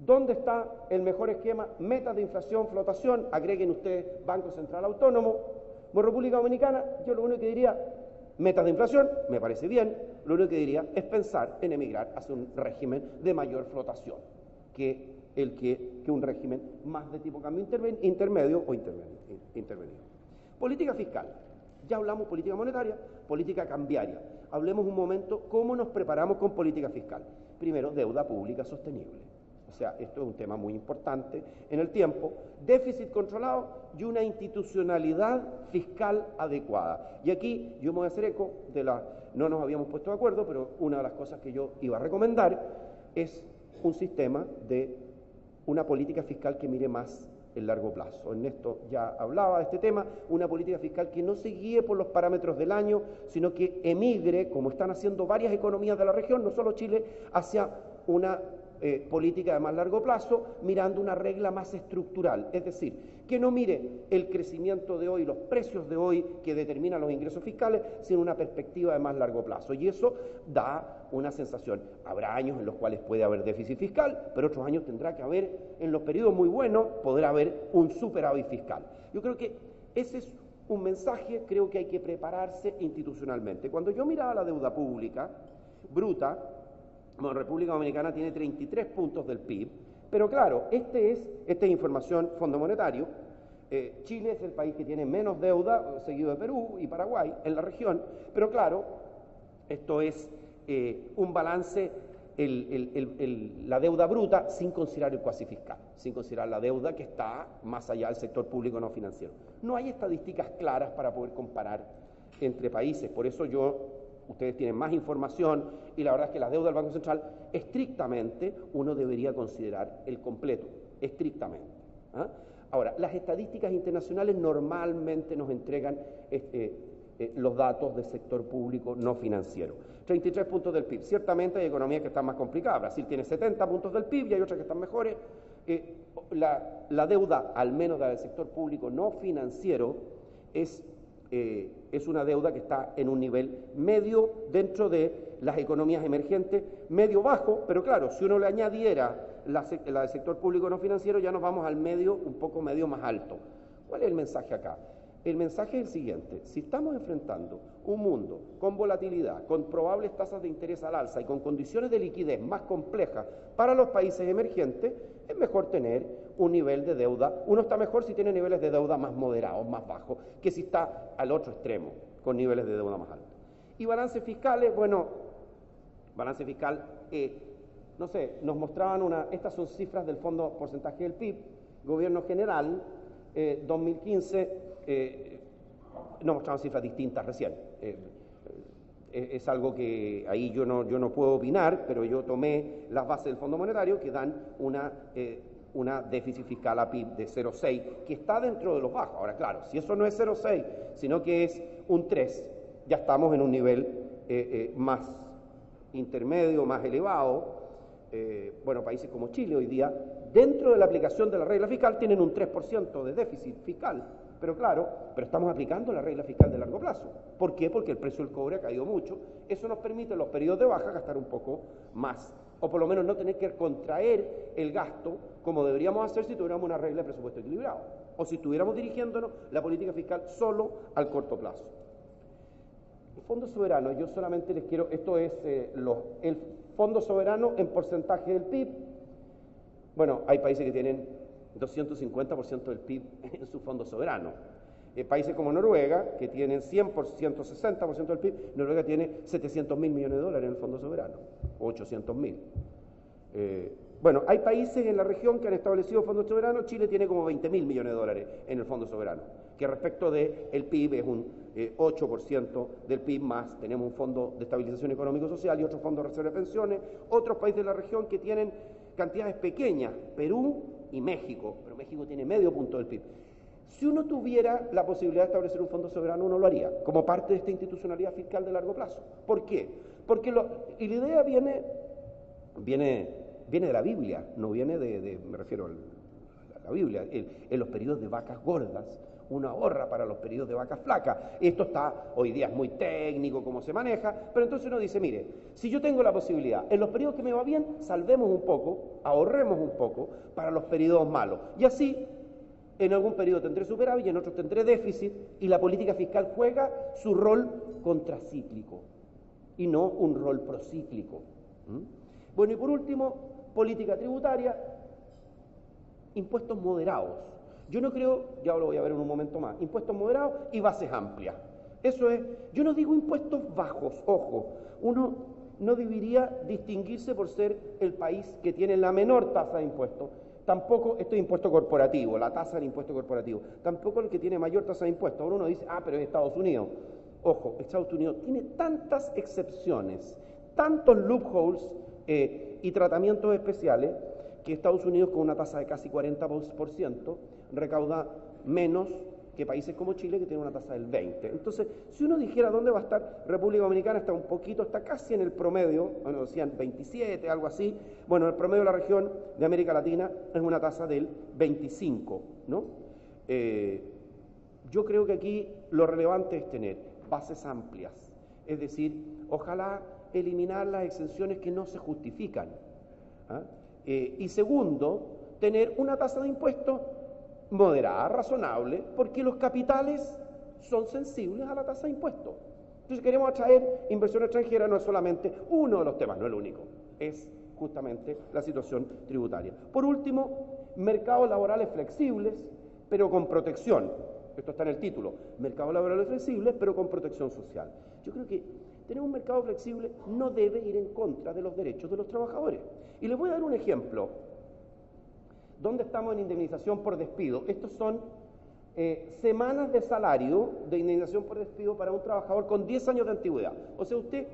¿Dónde está el mejor esquema? Metas de inflación, flotación. Agreguen ustedes Banco Central Autónomo. Bueno, República Dominicana, yo lo único que diría, metas de inflación, me parece bien, lo único que diría es pensar en emigrar hacia un régimen de mayor flotación que un régimen más de tipo cambio intermedio o intervenido. Política fiscal, ya hablamos política monetaria, política cambiaria. Hablemos un momento cómo nos preparamos con política fiscal. Primero, deuda pública sostenible. O sea, esto es un tema muy importante en el tiempo. Déficit controlado y una institucionalidad fiscal adecuada. Y aquí yo me voy a hacer eco no nos habíamos puesto de acuerdo, pero una de las cosas que yo iba a recomendar es un sistema de una política fiscal que mire más el largo plazo. Ernesto ya hablaba de este tema, una política fiscal que no se guíe por los parámetros del año, sino que emigre, como están haciendo varias economías de la región, no solo Chile, hacia una política de más largo plazo, mirando una regla más estructural, es decir, que no mire el crecimiento de hoy, los precios de hoy que determinan los ingresos fiscales, sino una perspectiva de más largo plazo. Y eso da una sensación. Habrá años en los cuales puede haber déficit fiscal, pero otros años tendrá que haber, en los periodos muy buenos, podrá haber un superávit fiscal. Yo creo que ese es un mensaje, creo que hay que prepararse institucionalmente. Cuando yo miraba la deuda pública bruta, bueno, República Dominicana tiene 33 puntos del PIB, pero claro, esta es información Fondo Monetario. Chile es el país que tiene menos deuda, seguido de Perú y Paraguay en la región, pero claro, esto es un balance, la deuda bruta sin considerar el cuasi fiscal, sin considerar la deuda que está más allá del sector público no financiero. No hay estadísticas claras para poder comparar entre países, por eso ustedes tienen más información y la verdad es que la deuda del Banco Central, estrictamente, uno debería considerar el completo, estrictamente. Ahora, las estadísticas internacionales normalmente nos entregan los datos del sector público no financiero. 33 puntos del PIB. Ciertamente hay economías que están más complicadas. Brasil tiene 70 puntos del PIB y hay otras que están mejores. La deuda, al menos la del sector público no financiero, es una deuda que está en un nivel medio dentro de las economías emergentes, medio bajo, pero claro, si uno le añadiera la del sector público no financiero, ya nos vamos al medio, un poco medio más alto. ¿Cuál es el mensaje acá? El mensaje es el siguiente: si estamos enfrentando un mundo con volatilidad, con probables tasas de interés al alza y con condiciones de liquidez más complejas para los países emergentes, es mejor tener un nivel de deuda. Uno está mejor si tiene niveles de deuda más moderados, más bajos, que si está al otro extremo, con niveles de deuda más altos. Y balances fiscales, bueno, balance fiscal, no sé, nos mostraban estas son cifras del Fondo Porcentaje del PIB, Gobierno General, 2015, nos mostraban cifras distintas recién. Es algo que ahí yo no puedo opinar, pero yo tomé las bases del Fondo Monetario que dan una déficit fiscal a PIB de 0,6, que está dentro de los bajos. Ahora, claro, si eso no es 0,6, sino que es un 3, ya estamos en un nivel más intermedio, más elevado. Bueno, países como Chile hoy día, dentro de la aplicación de la regla fiscal, tienen un 3% de déficit fiscal. Pero claro, estamos aplicando la regla fiscal de largo plazo. ¿Por qué? Porque el precio del cobre ha caído mucho. Eso nos permite en los periodos de baja gastar un poco más, o por lo menos no tener que contraer el gasto como deberíamos hacer si tuviéramos una regla de presupuesto equilibrado, o si estuviéramos dirigiéndonos la política fiscal solo al corto plazo. El Fondo Soberano, yo solamente les quiero, esto es el Fondo Soberano en porcentaje del PIB. Bueno, hay países que tienen 250% del PIB en su fondo soberano. Países como Noruega, que tienen 160% del PIB, Noruega tiene 700.000 millones de dólares en el fondo soberano, o 800.000. Bueno, hay países en la región que han establecido fondos soberanos. Chile tiene como 20.000 millones de dólares en el fondo soberano, que respecto del PIB es un 8% del PIB más. Tenemos un fondo de estabilización económico-social y otro fondo de reserva de pensiones. Otros países de la región que tienen cantidades pequeñas, Perú y México, pero México tiene medio punto del PIB. Si uno tuviera la posibilidad de establecer un fondo soberano, uno lo haría, como parte de esta institucionalidad fiscal de largo plazo. ¿Por qué? Porque la idea viene de la Biblia, no viene me refiero a la Biblia. En los periodos de vacas gordas, uno ahorra para los periodos de vacas flacas. Esto está, hoy día es muy técnico cómo se maneja, pero entonces uno dice, mire, si yo tengo la posibilidad, en los periodos que me va bien, salvemos un poco, ahorremos un poco para los periodos malos. Y así, en algún periodo tendré superávit y en otros tendré déficit, y la política fiscal juega su rol contracíclico y no un rol procíclico. Bueno, y por último, política tributaria, impuestos moderados. Yo no creo, ya lo voy a ver en un momento más, impuestos moderados y bases amplias. Eso es, yo no digo impuestos bajos, ojo, uno no debería distinguirse por ser el país que tiene la menor tasa de impuestos, tampoco este impuesto corporativo, la tasa del impuesto corporativo, tampoco el que tiene mayor tasa de impuestos. Ahora uno dice, pero es Estados Unidos. Ojo, Estados Unidos tiene tantas excepciones, tantos loopholes y tratamientos especiales, que Estados Unidos, con una tasa de casi 40%, recauda menos que países como Chile, que tiene una tasa del 20%. Entonces, si uno dijera dónde va a estar, República Dominicana está casi en el promedio, bueno, decían 27, algo así. Bueno, el promedio de la región de América Latina es una tasa del 25%, ¿no? Yo creo que aquí lo relevante es tener bases amplias, es decir, ojalá eliminar las exenciones que no se justifican. Y segundo, tener una tasa de impuestos moderada, razonable, porque los capitales son sensibles a la tasa de impuestos. Entonces, queremos atraer inversión extranjera, no es solamente uno de los temas, no el único, es justamente la situación tributaria. Por último, mercados laborales flexibles, pero con protección. Esto está en el título, mercados laborales flexibles, pero con protección social. Yo creo que tener un mercado flexible no debe ir en contra de los derechos de los trabajadores. Y les voy a dar un ejemplo. ¿Dónde estamos en indemnización por despido? Estos son semanas de salario de indemnización por despido para un trabajador con 10 años de antigüedad. O sea, usted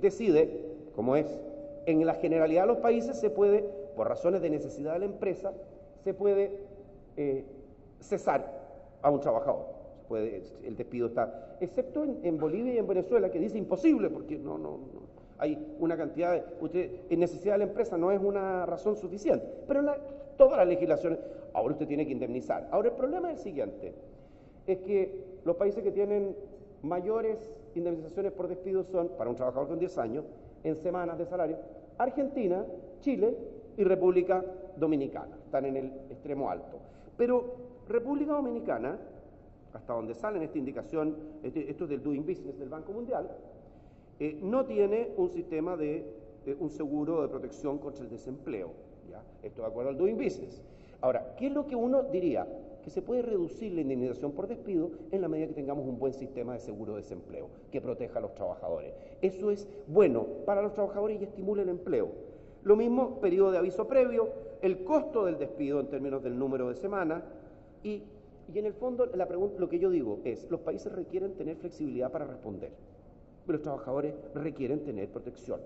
decide, como es en la generalidad de los países, se puede, por razones de necesidad de la empresa, se puede cesar a un trabajador. El despido está, excepto en Bolivia y en Venezuela, que dice imposible, porque no hay una cantidad en necesidad de la empresa no es una razón suficiente, pero todas las legislaciones, ahora usted tiene que indemnizar. Ahora el problema es el siguiente, es que los países que tienen mayores indemnizaciones por despido son, para un trabajador con 10 años, en semanas de salario, Argentina, Chile y República Dominicana, están en el extremo alto. Pero República Dominicana, hasta donde sale en esta indicación, esto es del Doing Business del Banco Mundial, no tiene un sistema de un seguro de protección contra el desempleo, ¿ya? Esto de acuerdo al Doing Business. Ahora, ¿qué es lo que uno diría? Que se puede reducir la indemnización por despido en la medida que tengamos un buen sistema de seguro de desempleo que proteja a los trabajadores. Eso es bueno para los trabajadores y estimula el empleo. Lo mismo, periodo de aviso previo, el costo del despido en términos del número de semanas y Y en el fondo lo que yo digo es, los países requieren tener flexibilidad para responder, pero los trabajadores requieren tener protección.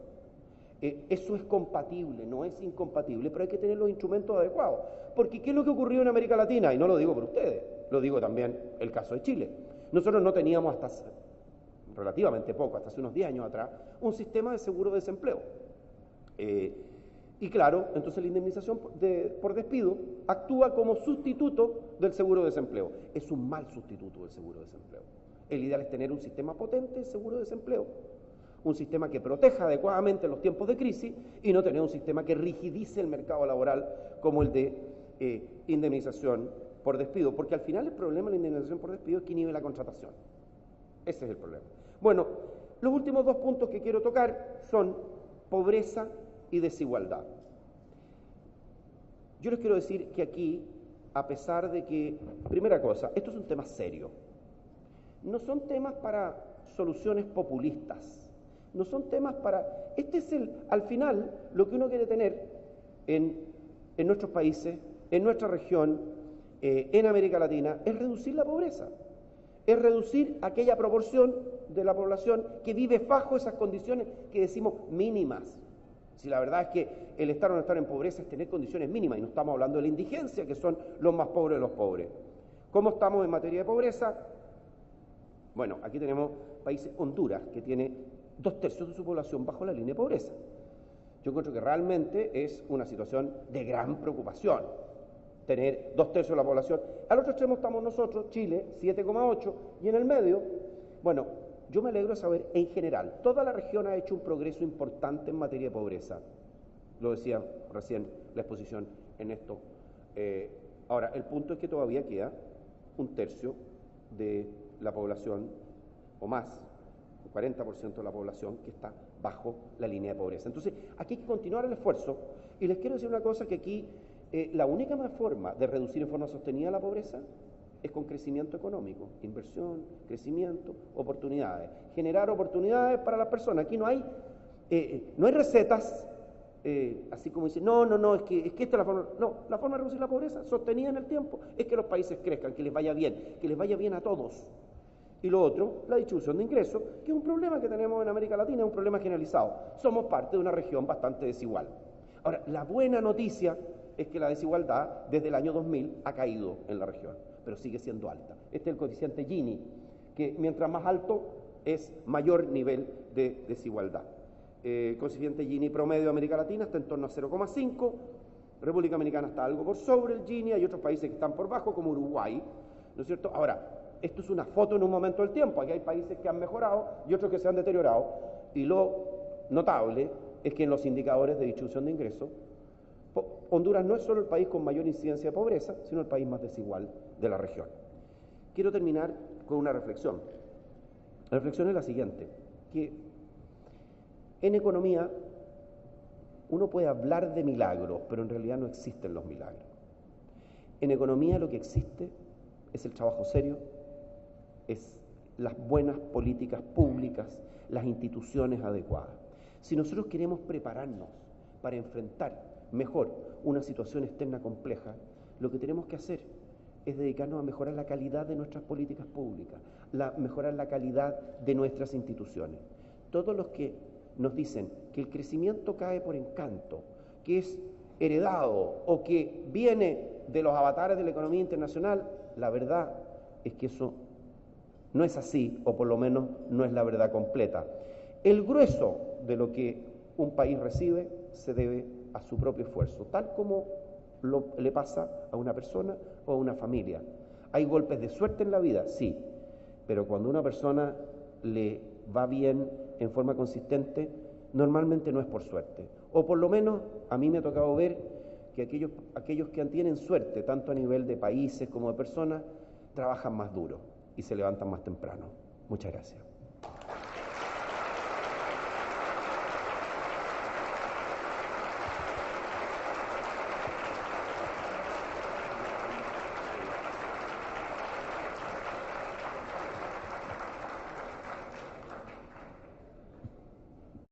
Eso es compatible, no es incompatible, pero hay que tener los instrumentos adecuados. Porque ¿qué es lo que ocurrió en América Latina? Y no lo digo por ustedes, lo digo también el caso de Chile. Nosotros no teníamos hasta relativamente poco, hasta hace unos 10 años atrás, un sistema de seguro de desempleo. Y claro, entonces la indemnización por despido actúa como sustituto del seguro de desempleo. Es un mal sustituto del seguro de desempleo. El ideal es tener un sistema potente de seguro de desempleo, un sistema que proteja adecuadamente en los tiempos de crisis y no tener un sistema que rigidice el mercado laboral como el de indemnización por despido, porque al final el problema de la indemnización por despido es que inhibe la contratación. Ese es el problema. Bueno, los últimos 2 puntos que quiero tocar son pobreza y desigualdad. Yo les quiero decir que aquí, a pesar de que, primera cosa, esto es un tema serio. No son temas para soluciones populistas. No son temas para... al final, lo que uno quiere tener en nuestros países, en nuestra región, en América Latina, es reducir la pobreza. Es reducir aquella proporción de la población que vive bajo esas condiciones que decimos mínimas. Si la verdad es que el estar o no estar en pobreza es tener condiciones mínimas, y no estamos hablando de la indigencia, que son los más pobres de los pobres. ¿Cómo estamos en materia de pobreza? Bueno, aquí tenemos países, Honduras, que tiene 2/3 de su población bajo la línea de pobreza. Yo encuentro que realmente es una situación de gran preocupación, tener 2/3 de la población. Al otro extremo estamos nosotros, Chile, 7,8, y en el medio, bueno, yo me alegro de saber, en general, toda la región ha hecho un progreso importante en materia de pobreza. Lo decía recién la exposición en esto. Ahora, el punto es que todavía queda 1/3 de la población, o más, un 40% de la población que está bajo la línea de pobreza. Entonces, aquí hay que continuar el esfuerzo, y les quiero decir una cosa, que aquí la única forma de reducir en forma sostenida la pobreza es con crecimiento económico, inversión, crecimiento, oportunidades, generar oportunidades para las personas. Aquí no hay recetas, así como dicen, no, es que esta es la forma. No, la forma de reducir la pobreza sostenida en el tiempo es que los países crezcan, que les vaya bien a todos. Y lo otro, la distribución de ingresos, que es un problema que tenemos en América Latina, es un problema generalizado. Somos parte de una región bastante desigual. Ahora, la buena noticia es que la desigualdad desde el año 2000 ha caído en la región, pero sigue siendo alta. Este es el coeficiente Gini, que mientras más alto es mayor nivel de desigualdad. Coeficiente Gini promedio de América Latina está en torno a 0,5, República Dominicana está algo por sobre el Gini, hay otros países que están por bajo, como Uruguay, ¿no es cierto? Ahora, esto es una foto en un momento del tiempo, aquí hay países que han mejorado y otros que se han deteriorado, y lo notable es que en los indicadores de distribución de ingresos, Honduras no es solo el país con mayor incidencia de pobreza, sino el país más desigual de la región. Quiero terminar con una reflexión. La reflexión es la siguiente, que en economía uno puede hablar de milagros, pero en realidad no existen los milagros. En economía lo que existe es el trabajo serio, es las buenas políticas públicas, las instituciones adecuadas. Si nosotros queremos prepararnos para enfrentar mejor una situación externa compleja, lo que tenemos que hacer es dedicarnos a mejorar la calidad de nuestras políticas públicas, mejorar la calidad de nuestras instituciones. Todos los que nos dicen que el crecimiento cae por encanto, que es heredado o que viene de los avatares de la economía internacional, la verdad es que eso no es así, o por lo menos no es la verdad completa. El grueso de lo que un país recibe se debe a su propio esfuerzo, tal como le pasa a una persona o a una familia. ¿Hay golpes de suerte en la vida? Sí, pero cuando a una persona le va bien en forma consistente, normalmente no es por suerte. O por lo menos a mí me ha tocado ver que aquellos que tienen suerte, tanto a nivel de países como de personas, trabajan más duro y se levantan más temprano. Muchas gracias.